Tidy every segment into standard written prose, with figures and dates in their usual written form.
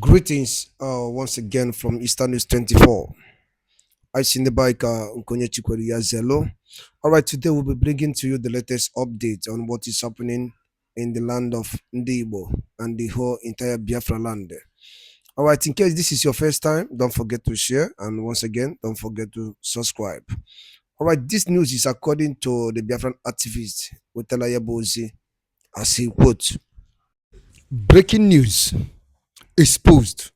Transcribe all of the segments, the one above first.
Greetings once again from Eastern News 24. I see the bike Nkonye Chikweri Yazelo. Alright, today we'll be bringing to you the latest update on what is happening in the land of Ndibo and the whole entire Biafra land. Alright, in case this is your first time, don't forget to share, and once again, don't forget to subscribe. Alright, this news is according to the Biafran activist Wetala Bozi, as he quotes. Breaking news exposed.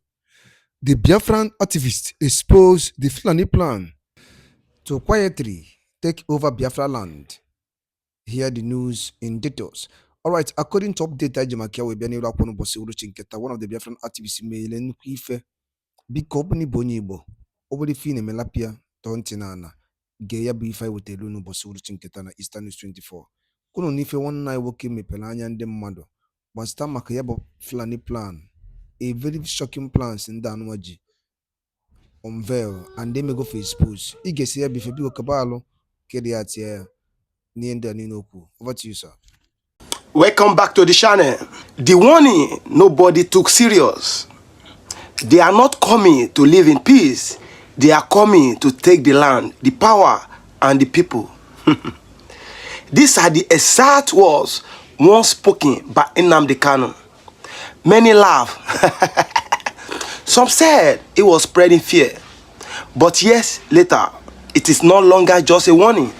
The Biafran activists exposed the Fulani plan to quietly take over Biafra land. Hear the news in details. All right, according to update Ajamakia Webiani Rapono Bosi Uruchinketa, one of the Biafran activists mailen Kife, big company Bonibo, over the Fine Melapia, Tontinana, Gaya Bifa with the Lunu Bosi Uruchinketa na Eastern News 24. Kuno nife one night working me Pelanya and them mado, but Stamakayabo Fulani plan. A very shocking plans in Danwaji unveil and they may go for his post. He gets here before people Kabalo, Kediatia, Nienda Ninoku. Over to you, sir. Welcome back to the channel. The warning nobody took serious. They are not coming to live in peace. They are coming to take the land, the power, and the people. These are the exact words once spoken by Nnamdi Kanu. Many laugh. Some said it was spreading fear. But years later, it is no longer just a warning.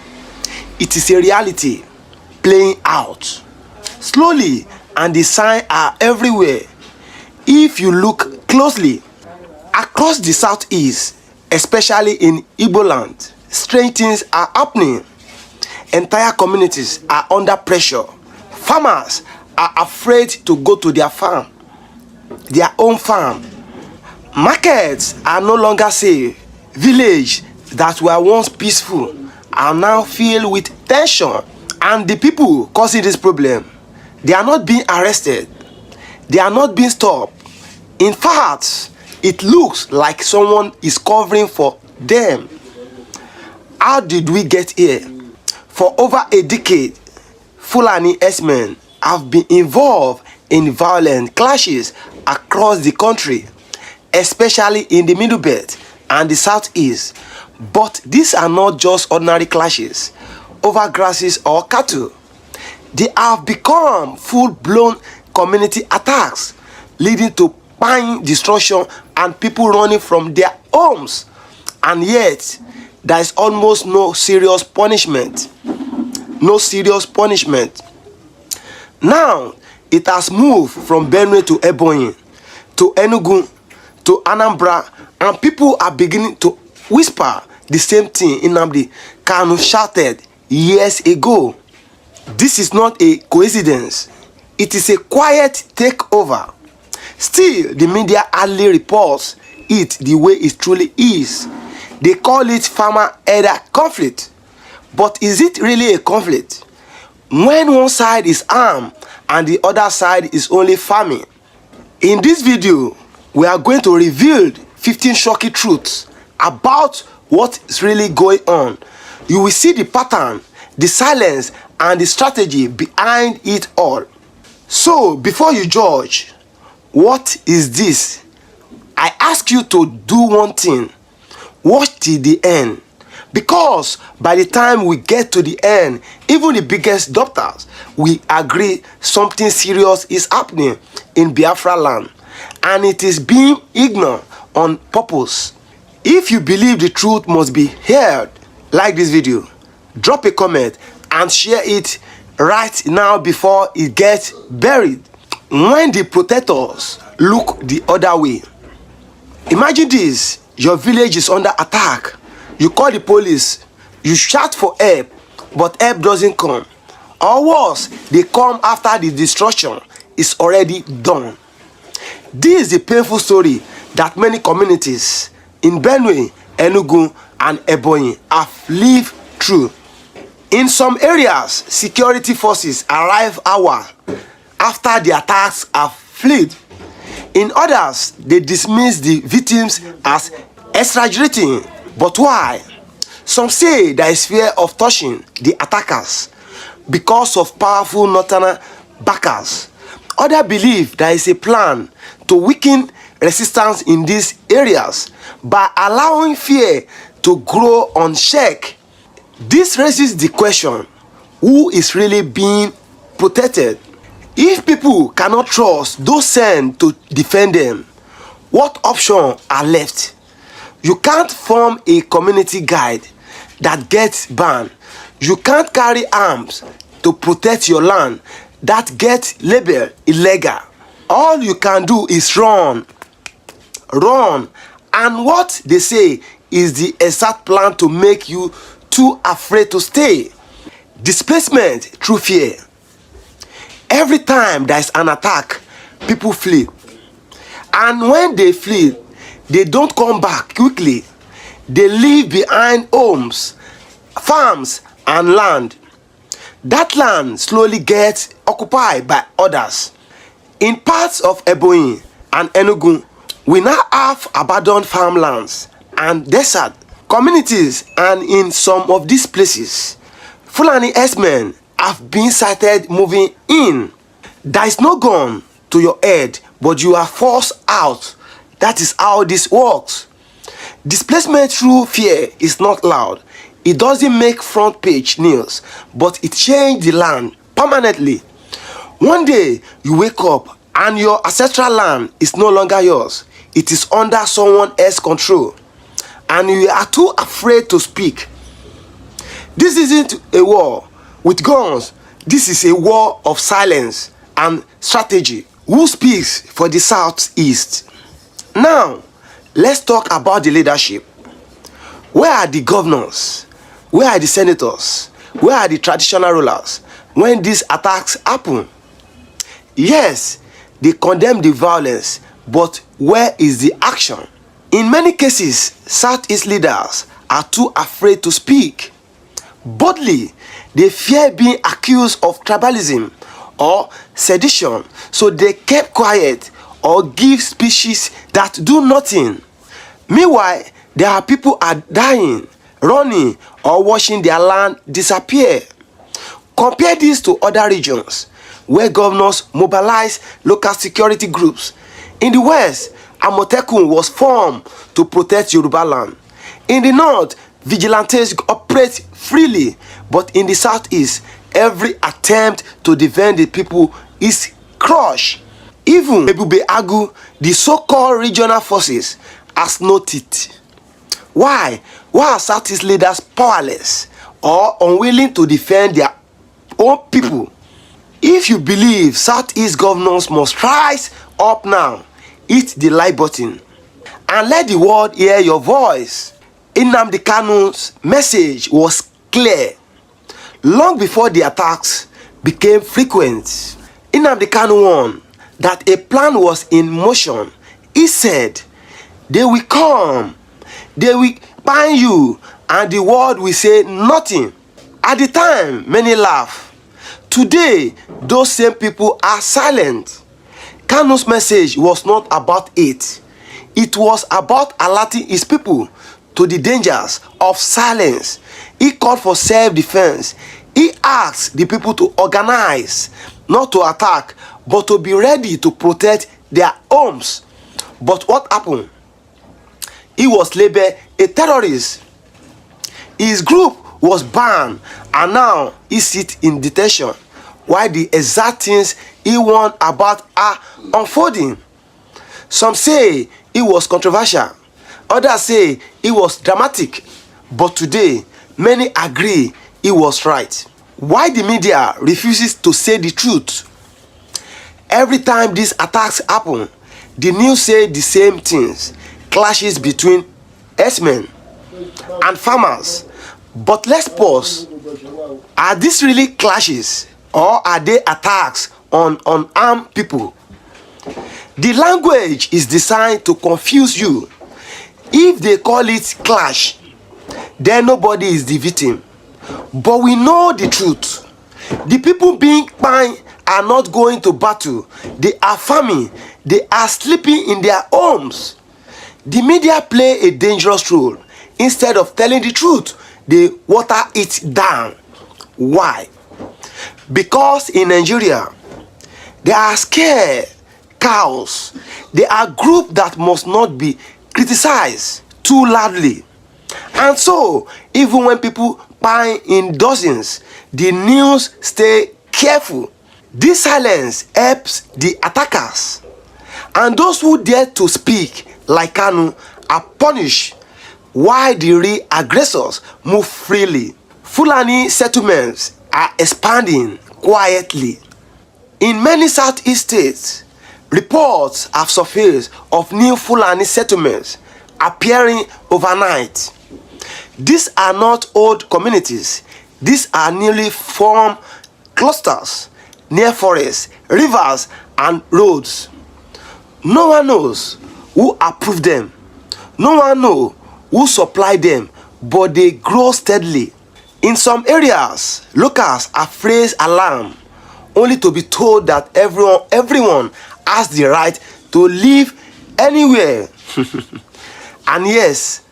It is a reality playing out. Slowly, and the signs are everywhere. If you look closely, across the southeast, especially in Igbo land, strange things are happening. Entire communities are under pressure. Farmers are afraid to go to their farm, their own farm. Markets are no longer safe. Villages that were once peaceful are now filled with tension. And the people causing this problem, they are not being arrested. They are not being stopped. In fact, it looks like someone is covering for them. How did we get here? For over a decade, Fulani'S men have been involved in violent clashes across the country, especially in the Middle Belt and the Southeast. But these are not just ordinary clashes over grasses or cattle. They have become full-blown community attacks, leading to pine destruction and people running from their homes. And yet, there is almost no serious punishment. No serious punishment. Now, it has moved from Benue to Ebonyi, to Enugu, to Anambra, and people are beginning to whisper the same thing Nnamdi Kanu shouted years ago. This is not a coincidence. It is a quiet takeover. Still, the media hardly reports it the way it truly is. They call it farmer-elder conflict. But is it really a conflict? When one side is armed and the other side is only farming. In this video, we are going to reveal 15 shocking truths about what is really going on. You will see the pattern, the silence, and the strategy behind it all. So, before you judge, what is this? I ask you to do one thing. Watch till the end. Because by the time we get to the end, even the biggest doctors will agree something serious is happening in Biafra land. And it is being ignored on purpose. If you believe the truth must be heard, like this video, drop a comment and share it right now before it gets buried. When the protectors look the other way, imagine this: your village is under attack. You call the police, you shout for help, but help doesn't come. Or worse, they come after the destruction is already done. This is the painful story that many communities in Benue, Enugu, and Ebonyi have lived through. In some areas, security forces arrive hours after the attacks have fled. In others, they dismiss the victims as exaggerating. But why? Some say there is fear of touching the attackers because of powerful northern backers. Others believe there is a plan to weaken resistance in these areas by allowing fear to grow unchecked. This raises the question, who is really being protected? If people cannot trust those sent to defend them, what options are left? You can't form a community guide that gets banned. You can't carry arms to protect your land that gets labeled illegal. All you can do is run. Run. And what they say is the exact plan to make you too afraid to stay. Displacement through fear. Every time there is an attack, people flee. And when they flee, they don't come back quickly. They leave behind homes, farms, and land. That land slowly gets occupied by others. In parts of Ebonyi and Enugu, we now have abandoned farmlands and desert communities, and in some of these places, Fulani'S men have been sighted moving in. There is no gun to your head, but you are forced out. That is how this works. Displacement through fear is not loud. It doesn't make front page news, but it changed the land permanently. One day you wake up and your ancestral land is no longer yours. It is under someone else's control, and you are too afraid to speak. This isn't a war with guns. This is a war of silence and strategy. Who speaks for the Southeast? Now, let's talk about the leadership. Where are the governors? Where are the senators? Where are the traditional rulers when these attacks happen? Yes, they condemn the violence, but where is the action? In many cases, Southeast leaders are too afraid to speak boldly. They fear being accused of tribalism or sedition, so they kept quiet or give speeches that do nothing. Meanwhile, there are people are dying, running, or watching their land disappear. Compare this to other regions where governors mobilize local security groups. In the West, Amotekun was formed to protect Yoruba land. In the North, Vigilantes operate freely, but in the Southeast, every attempt to defend the people is crushed. Even Ebube Agu, the so-called regional forces, has no teeth. Why? Why are Southeast leaders powerless or unwilling to defend their own people? If you believe Southeast governors must rise up now, hit the like button and let the world hear your voice. Nnamdi Kanu's message was clear long before the attacks became frequent. Nnamdi Kanu warned that a plan was in motion. He said, "They will come, they will bind you, and the world will say nothing." At the time, many laughed. Today, those same people are silent. Kanu's message was not about it. It was about alerting his people to the dangers of silence. He called for self-defense. He asked the people to organize, not to attack, but to be ready to protect their homes. But what happened? He was labeled a terrorist. His group was banned, and now he sits in detention while the exact things he warned about are unfolding. Some say it was controversial, others say it was dramatic, but today many agree it was right. Why the media refuses to say the truth? Every time these attacks happen, the news say the same things: clashes between herdsmen and farmers. But let's pause. Are these really clashes, or are they attacks on unarmed people? The language is designed to confuse you. If they call it clash, then nobody is the victim. But we know the truth. The people being banned are not going to battle. They are farming. They are sleeping in their homes. The media play a dangerous role. Instead of telling the truth, they water it down. Why? Because in Nigeria, they are scared. cows. They are groups that must not be criticized too loudly. And so, even when people pine in dozens, the news stay careful. This silence helps the attackers, and those who dare to speak like Kanu are punished, while the real aggressors move freely. Fulani settlements are expanding quietly. In many southeast states, reports have surfaced of new Fulani settlements appearing overnight. These are not old communities, these are newly formed clusters near forests, rivers, and roads. No one knows who approved them, no one knows who supplied them, but they grow steadily. In some areas, locals have raised alarm only to be told that everyone has the right to live anywhere. And yes,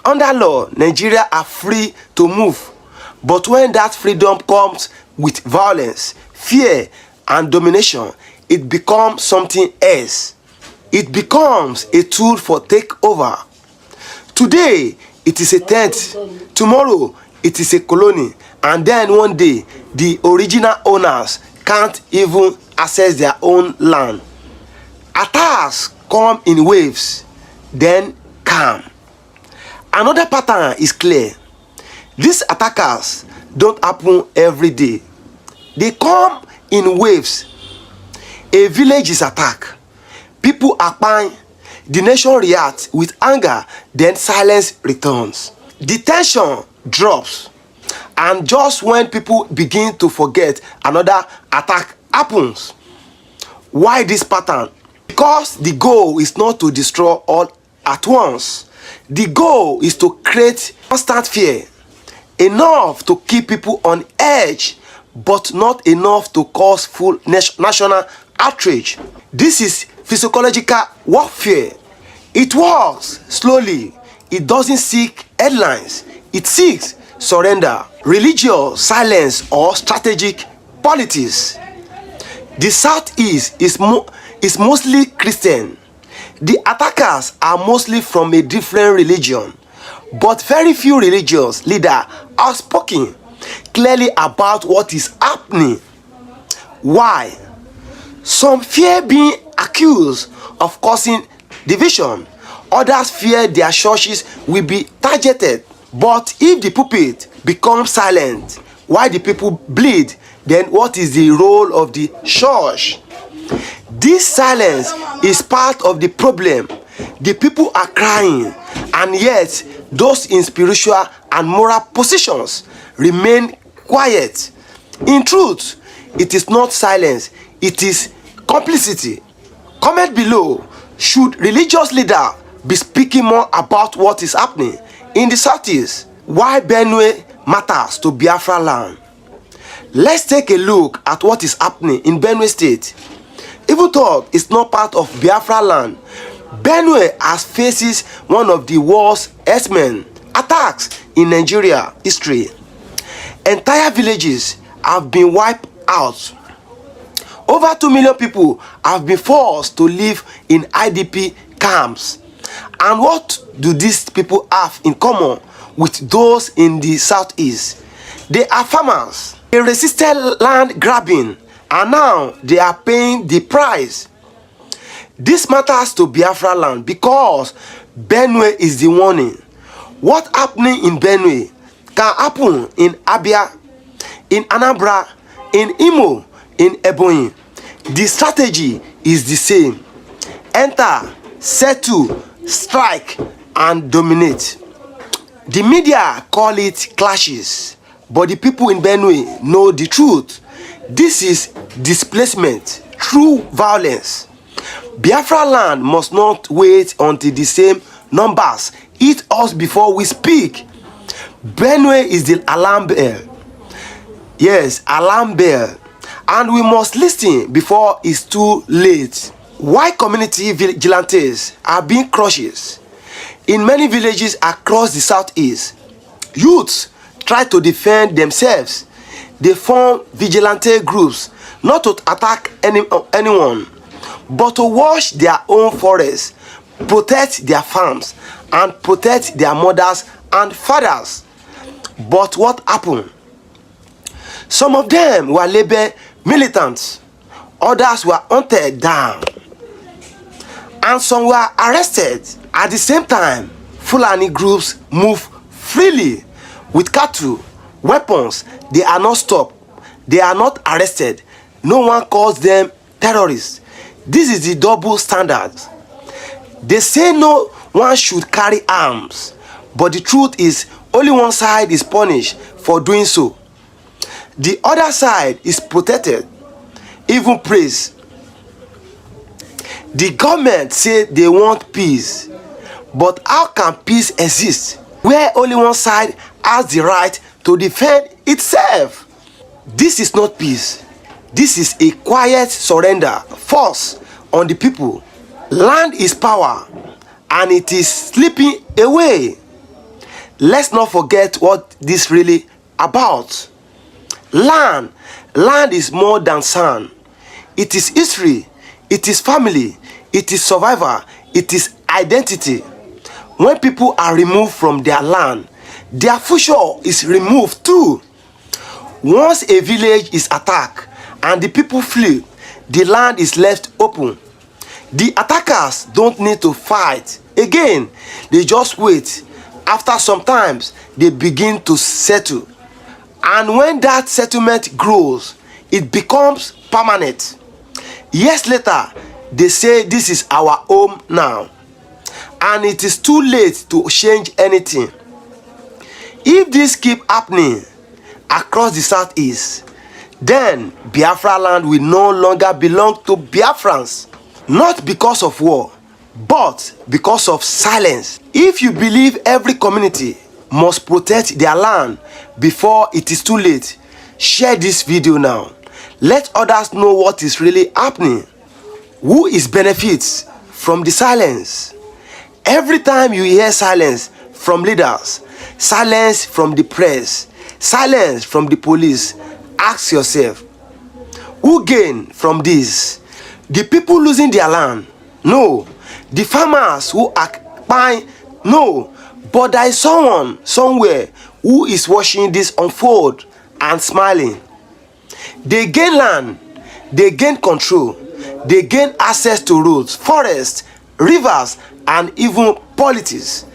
under law, Nigeria are free to move. But when that freedom comes with violence, fear, and domination, it becomes something else. It becomes a tool for takeover. Today, it is a tent. Tomorrow, it is a colony. And then one day, the original owners can't even access their own land. Attacks come in waves, then calm. Another pattern is clear. These attackers don't happen every day. They come in waves. A village is attacked. People are pine. The nation reacts with anger, then silence returns. The tension drops. And just when people begin to forget, another attack happens. Why this pattern? Because the goal is not to destroy all at once. The goal is to create constant fear, enough to keep people on edge, but not enough to cause full national outrage. This is physiological warfare. It works slowly. It doesn't seek headlines. It seeks surrender, religious silence, or strategic politics. The Southeast is mostly Christian. The attackers are mostly from a different religion, but very few religious leaders are speaking clearly about what is happening. Why? Some fear being accused of causing division. Others fear their churches will be targeted. But if the pulpit becomes silent while the people bleed, then what is the role of the church? This silence is part of the problem. The people are crying, and yet those in spiritual and moral positions remain quiet. In truth, it is not silence, it is complicity. Comment below, should religious leaders be speaking more about what is happening in the Southeast? Why Benue matters to Biafra land? Let's take a look at what is happening in Benue State. Even though it's not part of Biafra land, Benue has faces one of the worst herdsmen attacks in Nigeria history. Entire villages have been wiped out. Over 2 million people have been forced to live in IDP camps. And what do these people have in common with those in the Southeast? They are farmers. They resisted land grabbing, and now they are paying the price. This matters to Biafra land because Benue is the warning. What happening in Benue can happen in Abia, in Anambra, in Imo, in Ebonyi. The strategy is the same. Enter, settle, strike, and dominate. The media call it clashes, but the people in Benue know the truth. This is displacement through violence. Biafra land must not wait until the same numbers hit us before we speak. Benue is the alarm bell. Yes, alarm bell. And we must listen before it's too late. Why community vigilantes are being crushed? In many villages across the Southeast, youths try to defend themselves. They form vigilante groups, not to attack anyone, but to wash their own forests, protect their farms, and protect their mothers and fathers. But what happened? Some of them were labeled militants, others were hunted down, and some were arrested. At the same time, Fulani groups move freely with cattle, weapons. They are not stopped, they are not arrested. No one calls them terrorists. This is the double standard. They say no one should carry arms, but the truth is only one side is punished for doing so. The other side is protected, even praised. The government say they want peace, but how can peace exist where only one side has the right to defend itself? This is not peace. This is a quiet surrender force on the people. Land is power, and it is slipping away. Let's not forget what this really about. Land is more than sand. It is history, it is family, it is survival, it is identity. When people are removed from their land, their future is removed too. Once a village is attacked and the people flee, the land is left open. The attackers don't need to fight again, they just wait. After some time, they begin to settle. And when that settlement grows, it becomes permanent. Years later, they say this is our home now, and it is too late to change anything. If this keep happening across the southeast, then Biafra land will no longer belong to Biafrans, not because of war, but because of silence. If you believe every community must protect their land before it is too late, share this video now. Let others know what is really happening. Who is benefits from the silence? Every time you hear silence from leaders, silence from the press, silence from the police, ask yourself, who gain from this? The people losing their land? No. The farmers who are buying? No. But there is someone somewhere who is watching this unfold and smiling. They gain land, they gain control, they gain access to roads, forests, rivers, and even politics.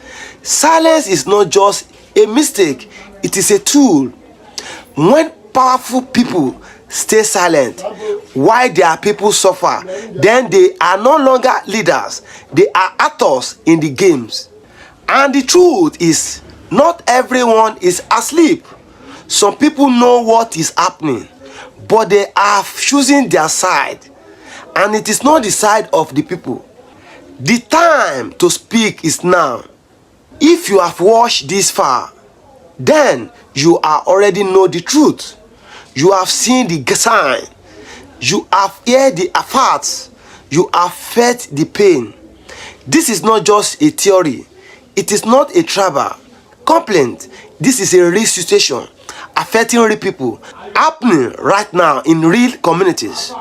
Silence is not just a mistake, it is a tool. When powerful people stay silent while their people suffer, then they are no longer leaders, they are actors in the games. And the truth is, not everyone is asleep. Some people know what is happening, but they are choosing their side, and it is not the side of the people. The time to speak is now. If you have watched this far, then you are already know the truth. You have seen the sign, you have heard the facts, you have felt the pain. This is not just a theory, it is not a tribal complaint. This is a real situation affecting real people, happening right now in real communities.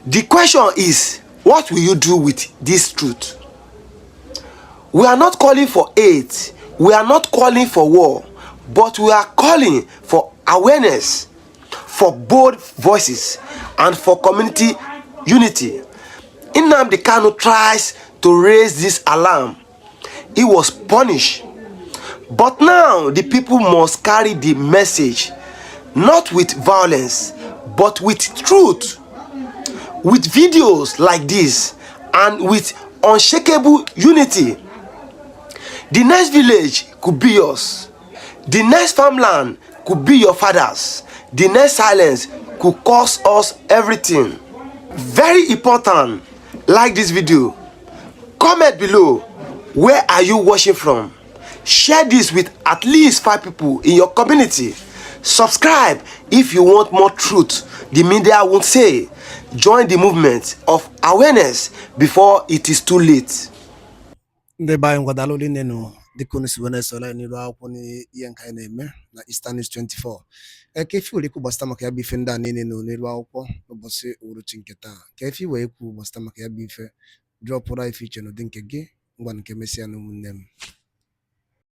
The question is, what will you do with this truth? We are not calling for hate, we are not calling for war, but we are calling for awareness, for bold voices, and for community unity. Nnamdi Kanu tries to raise this alarm. He was punished. But now the people must carry the message, not with violence, but with truth. With videos like this and with unshakable unity. The next village could be yours. The next farmland could be your father's. The next silence could cost us everything. Very important. Like this video. Comment below. Where are you watching from? Share this with at least 5 people in your community. Subscribe if you want more truth the media won't say. Join the movement of awareness before it is too late. ndị be anyị ngwadalụ niile nụ dịka unu si wee na-esoro anyị n'iru akwụkwọ n'ihe nke anyị na-eme na Eastern News 24. Ka efi were ikwu gbasịta maka ya bụ ife ndị a niile nụ n'iru akwụkwọ n'ụbọchị uhuruchi nke taa. Ka efi wee ikwu gbasịta maka ya bụ ife drọpụrụ ife iche n'ụdị nke gị ngwa nke mesịa na ụmụnne m.